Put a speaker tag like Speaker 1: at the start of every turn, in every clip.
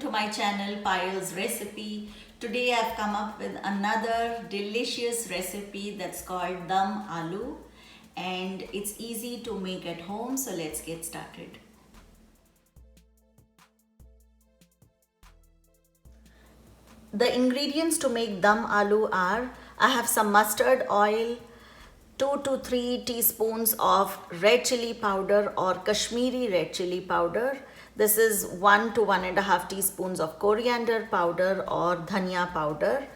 Speaker 1: to my channel Payal's Recipe. Today I've come up with another delicious recipe that's called Dum Aloo, and it's easy to make at home, so let's get started. The ingredients to make Dum Aloo are: I have some mustard oil, 2 to 3 teaspoons of red chili powder or Kashmiri red chili powder. This is 1 to 1.5 teaspoons of coriander powder or dhania powder,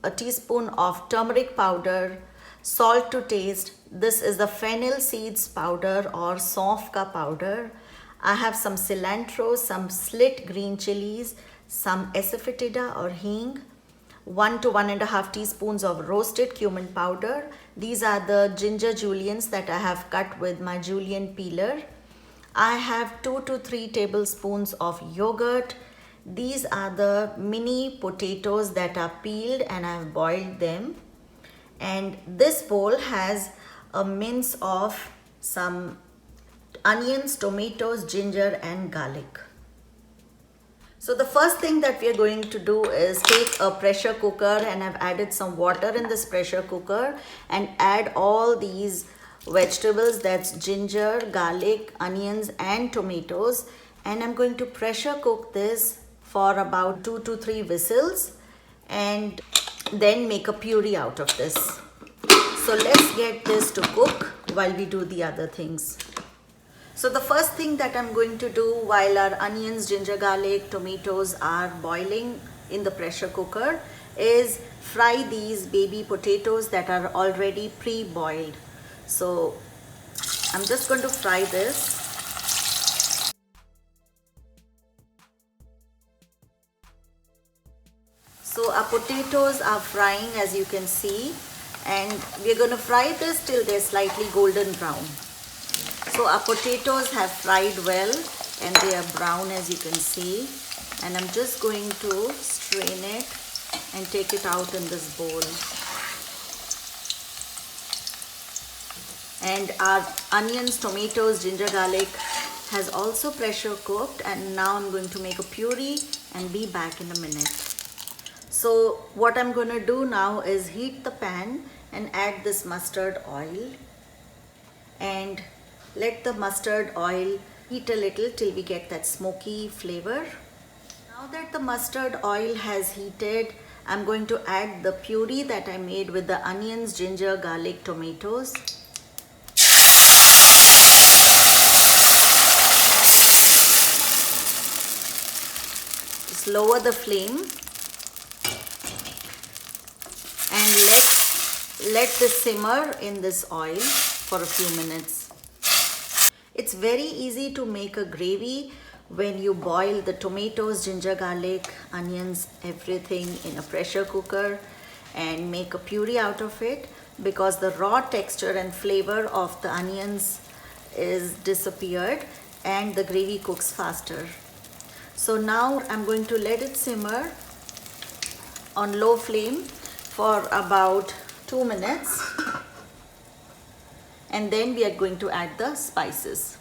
Speaker 1: a teaspoon of turmeric powder, salt to taste. This is the fennel seeds powder or saunf ka powder. I have some cilantro, some slit green chilies, some asafoetida or hing, 1 to 1.5 teaspoons of roasted cumin powder. These are the ginger juliennes that I have cut with my julienne peeler. I have 2 to 3 tablespoons of yogurt. These are the mini potatoes that are peeled and I have boiled them. And this bowl has a mince of some onions, tomatoes, ginger and garlic. So the first thing that we are going to do is take a pressure cooker, and I've added some water in this pressure cooker, and add all these vegetables, that's ginger, garlic, onions and tomatoes, and I'm going to pressure cook this for about 2 to 3 whistles and then make a puree out of this. So let's get this to cook while we do the other things. So the first thing that I'm going to do while our onions, ginger, garlic, tomatoes are boiling in the pressure cooker is fry these baby potatoes that are already pre-boiled. So I'm just going to fry this. So our potatoes are frying, as you can see, and we're going to fry this till they're slightly golden brown. So our potatoes have fried well and they are brown, as you can see, and I'm just going to strain it and take it out in this bowl. And our onions, tomatoes, ginger, garlic has also pressure cooked, and now I'm going to make a puree and be back in a minute. So what I'm going to do now is heat the pan and add this mustard oil and let the mustard oil heat a little till we get that smoky flavor. Now that the mustard oil has heated, I'm going to add the puree that I made with the onions, ginger, garlic, tomatoes. Just lower the flame and let this simmer in this oil for a few minutes. It's very easy to make a gravy when you boil the tomatoes, ginger, garlic, onions, everything in a pressure cooker and make a puree out of it, because the raw texture and flavor of the onions is disappeared and the gravy cooks faster. So now I'm going to let it simmer on low flame for about 2 minutes. And then we are going to add the spices.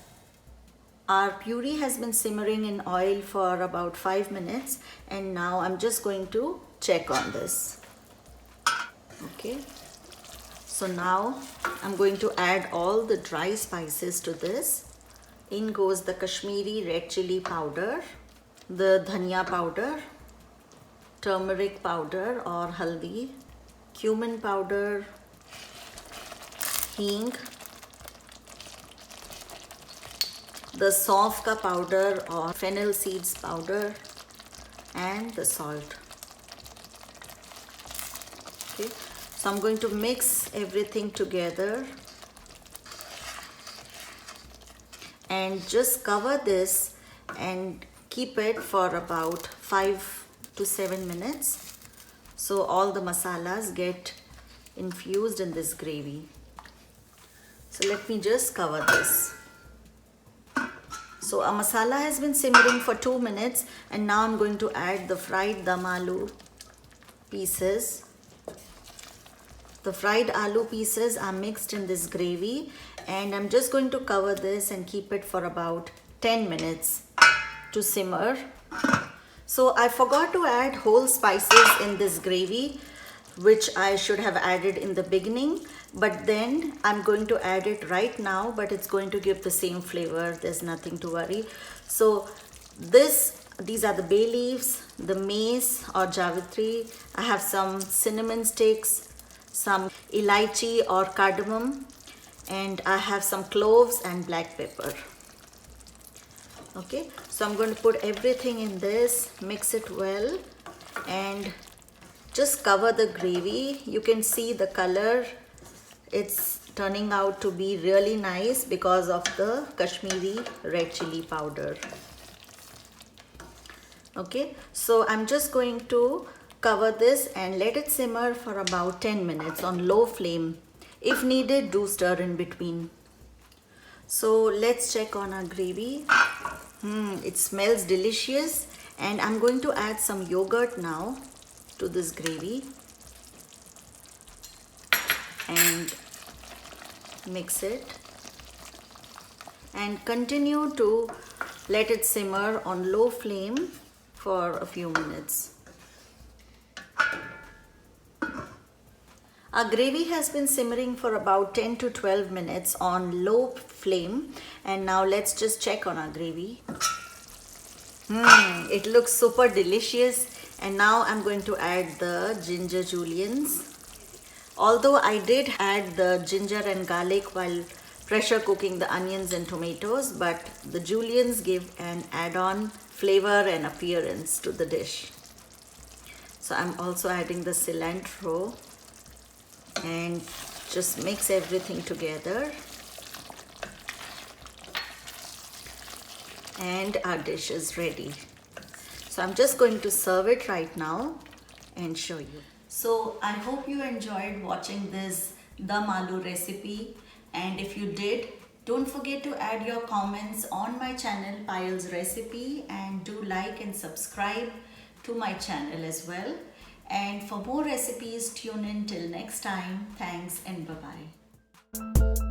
Speaker 1: Our puree has been simmering in oil for about 5 minutes, and now I'm just going to check on this. Okay, so now I'm going to add all the dry spices to this. In goes the Kashmiri red chili powder, the dhania powder, turmeric powder or haldi, cumin powder, hing, the saunf ka powder or fennel seeds powder, and the salt. Okay, so I'm going to mix everything together and just cover this and keep it for about 5 to 7 minutes so all the masalas get infused in this gravy. So let me just cover this. So our masala has been simmering for 2 minutes, and now I'm going to add the fried dum aloo pieces. The fried aloo pieces are mixed in this gravy, and I'm just going to cover this and keep it for about 10 minutes to simmer. So I forgot to add whole spices in this gravy, which I should have added in the beginning, but then I'm going to add it right now, but it's going to give the same flavor. There's nothing to worry. So these are the bay leaves, the mace or javitri. I have some cinnamon sticks, some elaichi or cardamom, and I have some cloves and black pepper. Okay, so I'm going to put everything in this, mix it well, and just cover the gravy. You can see the color, it's turning out to be really nice because of the Kashmiri red chili powder. Okay, so I'm just going to cover this and let it simmer for about 10 minutes on low flame. If needed, do stir in between. So let's check on our gravy. It smells delicious, and I'm going to add some yogurt now to this gravy and mix it and continue to let it simmer on low flame for a few minutes. Our gravy has been simmering for about 10 to 12 minutes on low flame, and now let's just check on our gravy. It looks super delicious, and now I'm going to add the ginger juliennes. Although I did add the ginger and garlic while pressure cooking the onions and tomatoes, but the juliennes give an add-on flavor and appearance to the dish. So I'm also adding the cilantro and just mix everything together, and our dish is ready. So I'm just going to serve it right now and show you. So I hope you enjoyed watching this dum aloo recipe, and if you did, don't forget to add your comments on my channel Payal's Recipe, and do like and subscribe to my channel as well. And for more recipes, tune in till next time. Thanks and bye-bye.